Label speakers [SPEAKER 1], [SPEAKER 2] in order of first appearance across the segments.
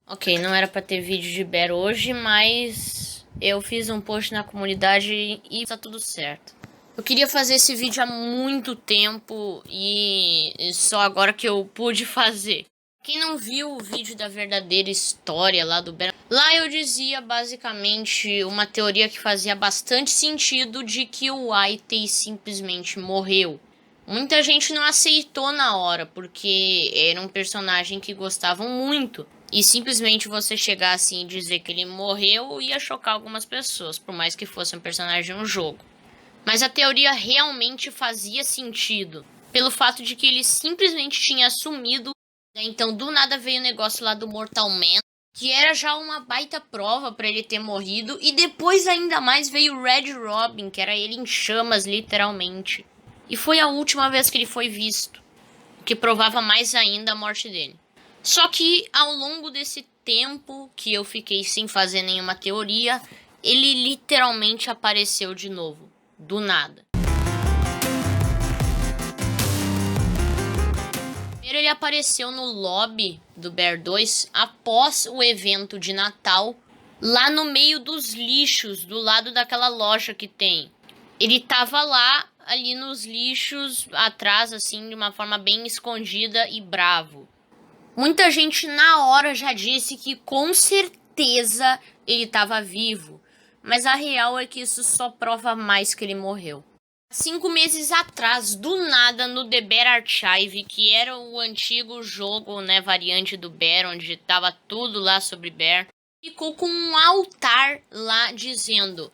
[SPEAKER 1] Ok, não era pra ter vídeo de Bear hoje, mas eu fiz um post na comunidade e tá tudo certo. Eu queria fazer esse vídeo há muito tempo e só agora que eu pude fazer. Quem não viu o vídeo da verdadeira história lá do Bear, lá eu dizia basicamente uma teoria que fazia bastante sentido de que o Whitey simplesmente morreu. Muita gente não aceitou na hora, porque era um personagem que gostavam muito. E simplesmente você chegar assim e dizer que ele morreu ia chocar algumas pessoas, por mais que fosse um personagem de um jogo. Mas a teoria realmente fazia sentido, pelo fato de que ele simplesmente tinha sumido, né? Então do nada veio o negócio lá do Mortal Man, que era já uma baita prova para ele ter morrido, e depois ainda mais veio o Red Robin, que era ele em chamas literalmente. E foi a última vez que ele foi visto, o que provava mais ainda a morte dele. Só que ao longo desse tempo que eu fiquei sem fazer nenhuma teoria, ele literalmente apareceu de novo, do nada. Primeiro ele apareceu no lobby do Bear 2 após o evento de Natal, lá no meio dos lixos, do lado daquela loja que tem. Ele tava lá, ali nos lixos, atrás, assim, de uma forma bem escondida e bravo. Muita gente na hora já disse que com certeza ele estava vivo, mas a real é que isso só prova mais que ele morreu. 5 meses atrás, do nada, no The Bear Archive, que era o antigo jogo, né, variante do Bear, onde tava tudo lá sobre Bear, ficou com um altar lá dizendo: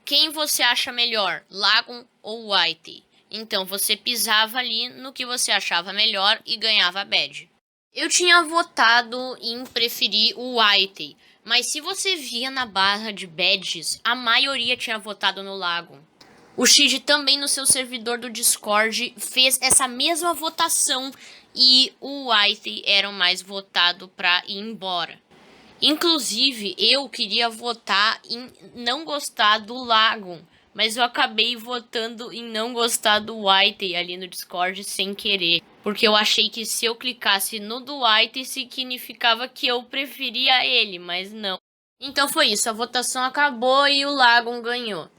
[SPEAKER 1] quem você acha melhor, Lagoon ou Whitey? Então você pisava ali no que você achava melhor e ganhava a badge. Eu tinha votado em preferir o Whitey, mas se você via na barra de badges, a maioria tinha votado no Lagoon. O Shid também no seu servidor do Discord fez essa mesma votação e o Whitey era o mais votado para ir embora. Inclusive, eu queria votar em não gostar do Lagoon, mas eu acabei votando em não gostar do Whitey ali no Discord sem querer. Porque eu achei que se eu clicasse no do Whitey significava que eu preferia ele, mas não. Então foi isso, a votação acabou e o Lagoon ganhou.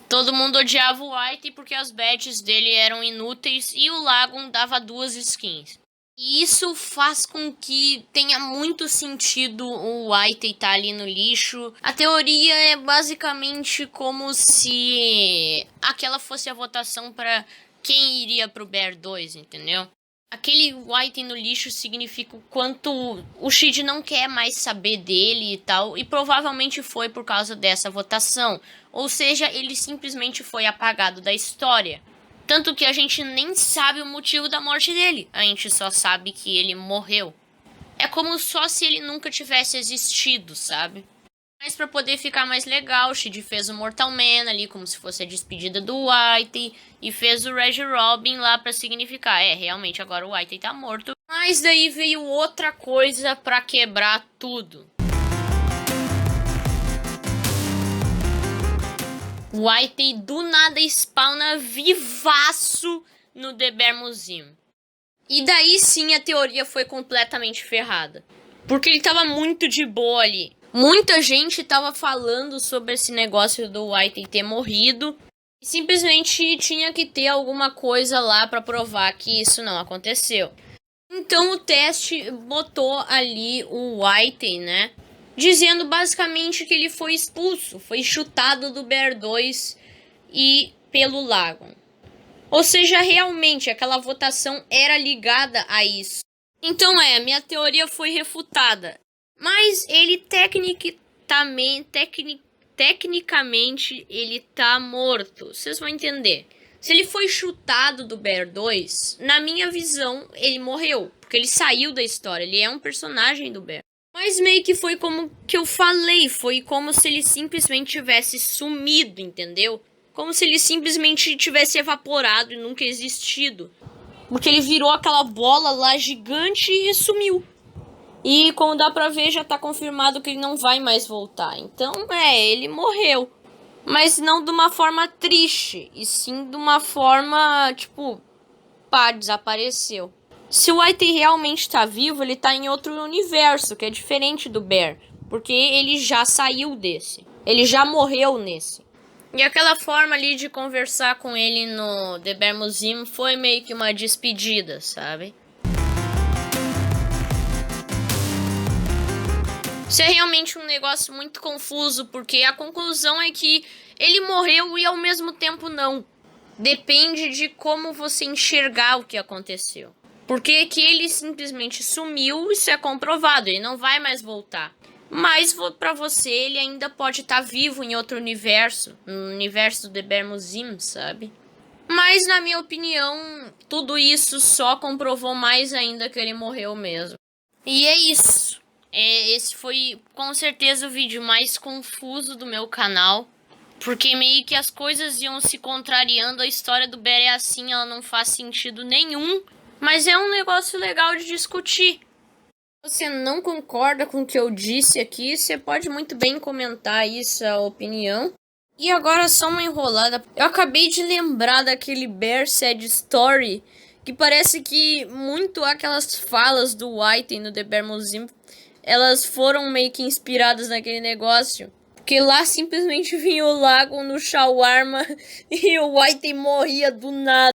[SPEAKER 1] Todo mundo odiava o Whitey porque as badges dele eram inúteis e o Lagoon dava 2 skins. E isso faz com que tenha muito sentido o Whitey estar ali no lixo. A teoria é basicamente como se aquela fosse a votação para quem iria pro Bear 2, entendeu? Aquele Whitey no lixo significa o quanto o Shid não quer mais saber dele e tal, e provavelmente foi por causa dessa votação. Ou seja, ele simplesmente foi apagado da história. Tanto que a gente nem sabe o motivo da morte dele. A gente só sabe que ele morreu. É como só se ele nunca tivesse existido, sabe? Mas pra poder ficar mais legal, o Shid fez o Mortal Man ali, como se fosse a despedida do Whitey. E fez o Red Robin lá pra significar, realmente agora o Whitey tá morto. Mas daí veio outra coisa pra quebrar tudo. O Whitey do nada spawna vivaço no The Bear Museum. E daí sim a teoria foi completamente ferrada. Porque ele tava muito de boa ali. Muita gente tava falando sobre esse negócio do Whitey ter morrido. E simplesmente tinha que ter alguma coisa lá pra provar que isso não aconteceu. Então o teste botou ali o Whitey, né? Dizendo basicamente que ele foi expulso, foi chutado do Bear 2 e pelo Lagoon. Ou seja, realmente aquela votação era ligada a isso. Então minha teoria foi refutada. Mas ele tecnicamente ele tá morto. Vocês vão entender. Se ele foi chutado do Bear 2, na minha visão, ele morreu. Porque ele saiu da história, ele é um personagem do Bear. Mas meio que foi como que eu falei, foi como se ele simplesmente tivesse sumido, entendeu? Como se ele simplesmente tivesse evaporado e nunca existido. Porque ele virou aquela bola lá gigante e sumiu. E como dá pra ver, já tá confirmado que ele não vai mais voltar. Então, ele morreu. Mas não de uma forma triste, e sim de uma forma, tipo, pá, desapareceu. Se o Whitey realmente tá vivo, ele tá em outro universo, que é diferente do Bear. Porque ele já saiu desse. Ele já morreu nesse. E aquela forma ali de conversar com ele no The Bear Museum foi meio que uma despedida, sabe? Isso é realmente um negócio muito confuso, porque a conclusão é que ele morreu e ao mesmo tempo não. Depende de como você enxergar o que aconteceu. Porque que ele simplesmente sumiu, isso é comprovado, ele não vai mais voltar. Mas pra você ele ainda pode estar vivo em outro universo, no universo do The Bear Museum, sabe? Mas na minha opinião, tudo isso só comprovou mais ainda que ele morreu mesmo. E é isso. Esse foi com certeza o vídeo mais confuso do meu canal. Porque meio que as coisas iam se contrariando, a história do Bear é assim, ela não faz sentido nenhum. Mas é um negócio legal de discutir. Se você não concorda com o que eu disse aqui, você pode muito bem comentar aí sua opinião. E agora só uma enrolada. Eu acabei de lembrar daquele Bear Sad Story, que parece que muito aquelas falas do Whitey no The Bear Museum, elas foram meio que inspiradas naquele negócio. Porque lá simplesmente vinha o lago no shawarma e o Whitey morria do nada.